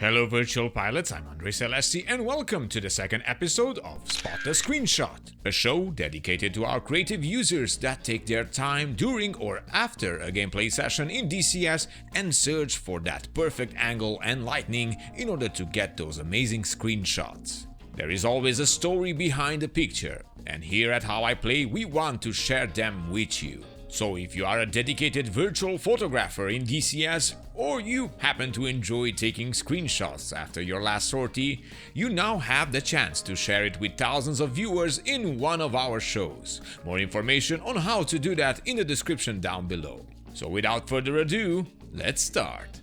Hello virtual pilots, I'm Andre Celesti and welcome to the second episode of Spot the Screenshot, a show dedicated to our creative users that take their time during or after a gameplay session in DCS and search for that perfect angle and lighting in order to get those amazing screenshots. There is always a story behind a picture, and here at How I Play we want to share them with you. So if you are a dedicated virtual photographer in DCS, or you happen to enjoy taking screenshots after your last sortie, you now have the chance to share it with thousands of viewers in one of our shows. More information on how to do that in the description down below. So without further ado, let's start.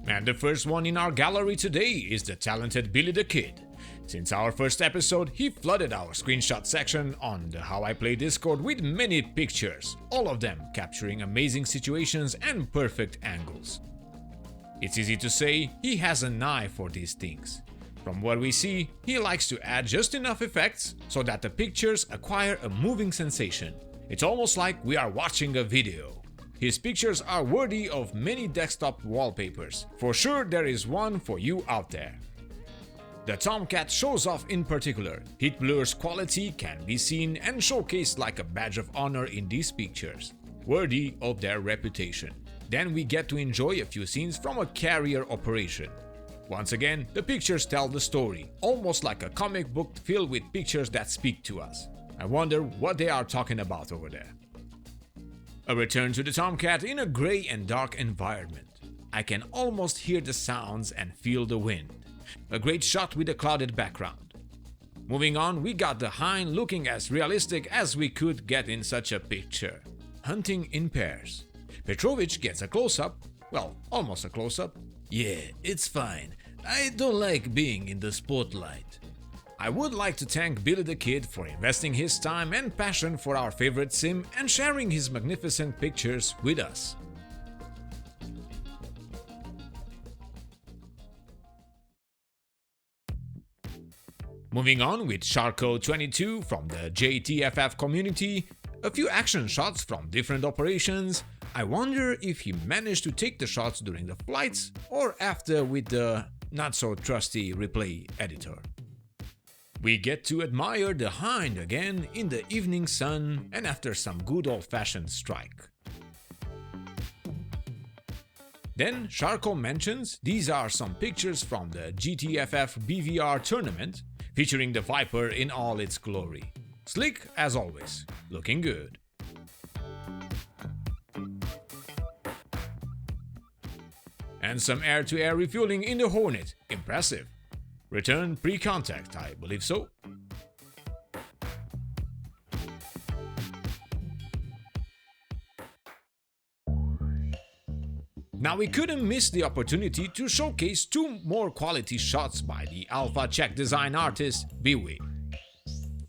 And the first one in our gallery today is the talented BillyTheKid. Since our first episode, he flooded our screenshot section on the How I Play Discord with many pictures, all of them capturing amazing situations and perfect angles. It's easy to say he has an eye for these things. From what we see, he likes to add just enough effects so that the pictures acquire a moving sensation. It's almost like we are watching a video. His pictures are worthy of many desktop wallpapers. For sure there is one for you out there. The Tomcat shows off in particular. Heat blur's quality can be seen and showcased like a badge of honor in these pictures, worthy of their reputation. Then we get to enjoy a few scenes from a carrier operation. Once again, the pictures tell the story, almost like a comic book filled with pictures that speak to us. I wonder what they are talking about over there. A return to the Tomcat in a grey and dark environment. I can almost hear the sounds and feel the wind. A great shot with a clouded background. Moving on, we got the hind looking as realistic as we could get in such a picture. Hunting in pairs. Petrovich gets a close-up, well, almost a close-up. Yeah, it's fine. I don't like being in the spotlight. I would like to thank BillyTheKid for investing his time and passion for our favorite sim and sharing his magnificent pictures with us. Moving on with Sharko22 from the JTFF community, a few action shots from different operations. I wonder if he managed to take the shots during the flights or after with the not so trusty replay editor. We get to admire the hind again in the evening sun and after some good old-fashioned strike. Then Sharko mentions these are some pictures from the GTFF BVR tournament, featuring the Viper in all its glory. Slick as always, looking good. And some air-to-air refueling in the Hornet, impressive. Return pre-contact, I believe so. Now we couldn't miss the opportunity to showcase two more quality shots by the Alpha Czech design artist Biwi.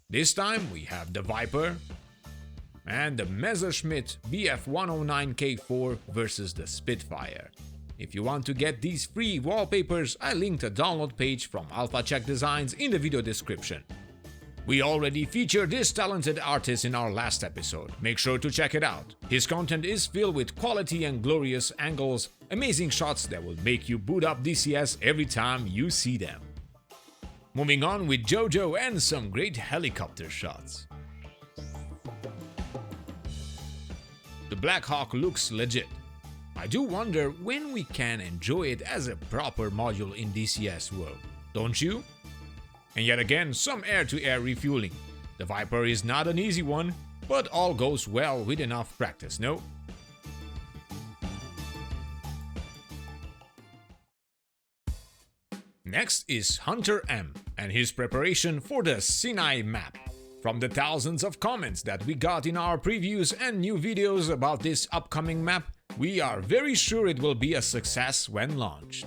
This time we have the Viper and the Messerschmitt BF109K4 versus the Spitfire. If you want to get these free wallpapers, I linked a download page from Alpha Czech Designs in the video description. We already featured this talented artist in our last episode. Make sure to check it out. His content is filled with quality and glorious angles, amazing shots that will make you boot up DCS every time you see them. Moving on with Jojo and some great helicopter shots. The Black Hawk looks legit. I do wonder when we can enjoy it as a proper module in DCS world, don't you? And yet again, some air-to-air refueling. The Viper is not an easy one, but all goes well with enough practice, no? Next is Hunter M and his preparation for the Sinai map. From the thousands of comments that we got in our previews and new videos about this upcoming map, we are very sure it will be a success when launched.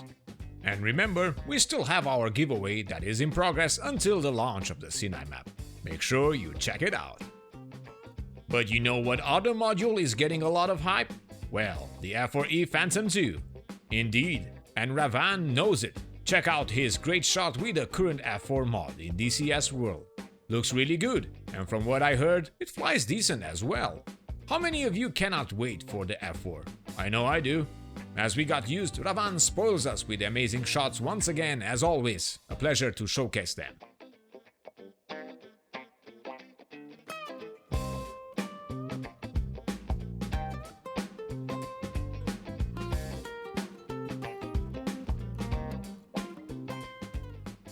And remember, we still have our giveaway that is in progress until the launch of the Sinai map. Make sure you check it out. But you know what other module is getting a lot of hype? Well, the F4E Phantom 2. Indeed, and Ravaan knows it. Check out his great shot with the current F4 mod in DCS world. Looks really good, and from what I heard, it flies decent as well. How many of you cannot wait for the F4? I know I do. As we got used, Ravaan spoils us with amazing shots once again, as always. A pleasure to showcase them.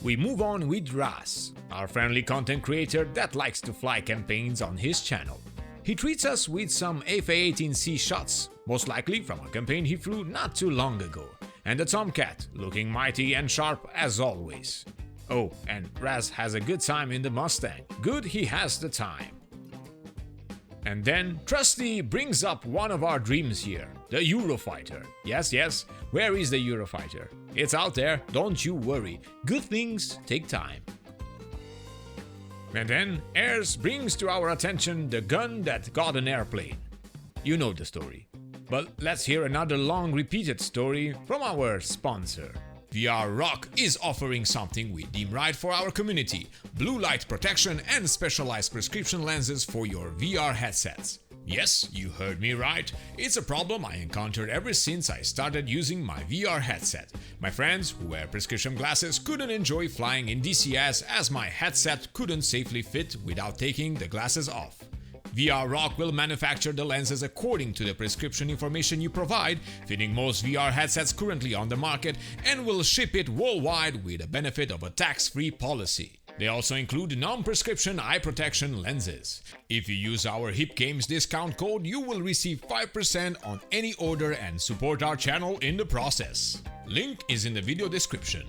We move on with Ras, our friendly content creator that likes to fly campaigns on his channel. He treats us with some FA-18C shots, most likely from a campaign he flew not too long ago, and the Tomcat, looking mighty and sharp as always. Oh, and Raz has a good time in the Mustang. Good he has the time. And then Trusty brings up one of our dreams here, the Eurofighter. Yes, where is the Eurofighter? It's out there, don't you worry. Good things take time. And then Ayers brings to our attention the gun that got an airplane. You know the story. But let's hear another long repeated story from our sponsor. VR Rock is offering something we deem right for our community: blue light protection and specialized prescription lenses for your VR headsets. Yes, you heard me right. It's a problem I encountered ever since I started using my VR headset. My friends who wear prescription glasses couldn't enjoy flying in DCS as my headset couldn't safely fit without taking the glasses off. VR Rock will manufacture the lenses according to the prescription information you provide, fitting most VR headsets currently on the market, and will ship it worldwide with the benefit of a tax-free policy. They also include non-prescription eye protection lenses. If you use our Hip Games discount code, you will receive 5% on any order and support our channel in the process. Link is in the video description.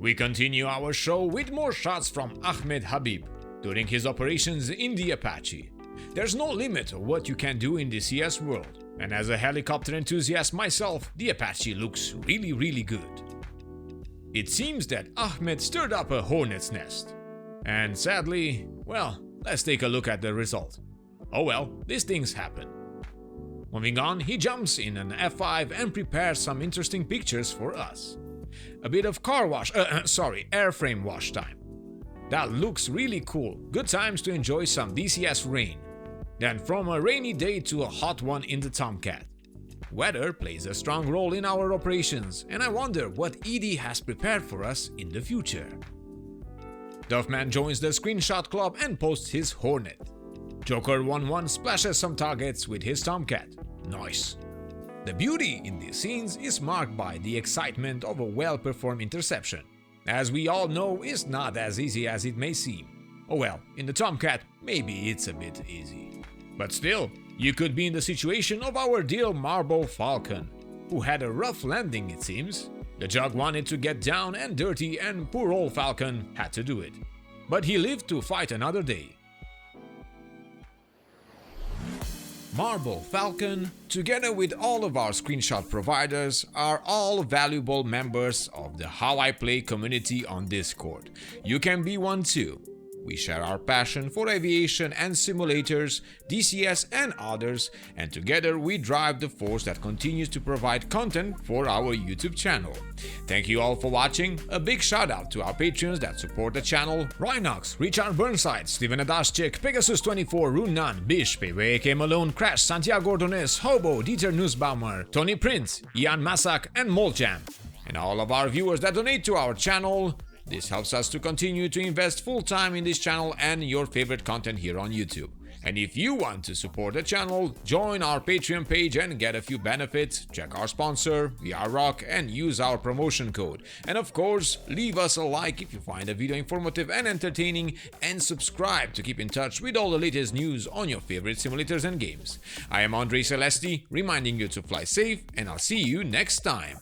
We continue our show with more shots from Ahmed Habib during his operations in the Apache. There's no limit of what you can do in the CS world, and as a helicopter enthusiast myself, the Apache looks really good. It seems that Ahmed stirred up a hornet's nest. And sadly, well, let's take a look at the result. Oh well, these things happen. Moving on, he jumps in an F5 and prepares some interesting pictures for us. A bit of airframe wash time. That looks really cool. Good times to enjoy some DCS rain. Then from a rainy day to a hot one in the Tomcat. Weather plays a strong role in our operations, and I wonder what Edie has prepared for us in the future. Duffman joins the Screenshot Club and posts his Hornet. Joker11 splashes some targets with his Tomcat. Nice. The beauty in these scenes is marked by the excitement of a well-performed interception. As we all know, it's not as easy as it may seem. Oh well, in the Tomcat, maybe it's a bit easy. But still, you could be in the situation of our dear Marble Falcon, who had a rough landing it seems. The Jug wanted to get down and dirty and poor old Falcon had to do it. But he lived to fight another day. Marble Falcon, together with all of our screenshot providers, are all valuable members of the How I Play community on Discord. You can be one too. We share our passion for aviation and simulators, DCS and others, and together we drive the force that continues to provide content for our YouTube channel. Thank you all for watching. A big shout out to our patrons that support the channel: Rhinox, Richard Burnside, Steven Adashchik, Pegasus24, Runan, Bish, PWAK Malone, Crash, Santiago Ordonez, Hobo, Dieter Nussbaumer, Tony Prince, Ian Massak, and Moljam. And all of our viewers that donate to our channel. This helps us to continue to invest full time in this channel and your favorite content here on YouTube. And if you want to support the channel, join our Patreon page and get a few benefits, check our sponsor, VR Rock, and use our promotion code. And of course, leave us a like if you find the video informative and entertaining, and subscribe to keep in touch with all the latest news on your favorite simulators and games. I am Andre Celesti, reminding you to fly safe, and I'll see you next time.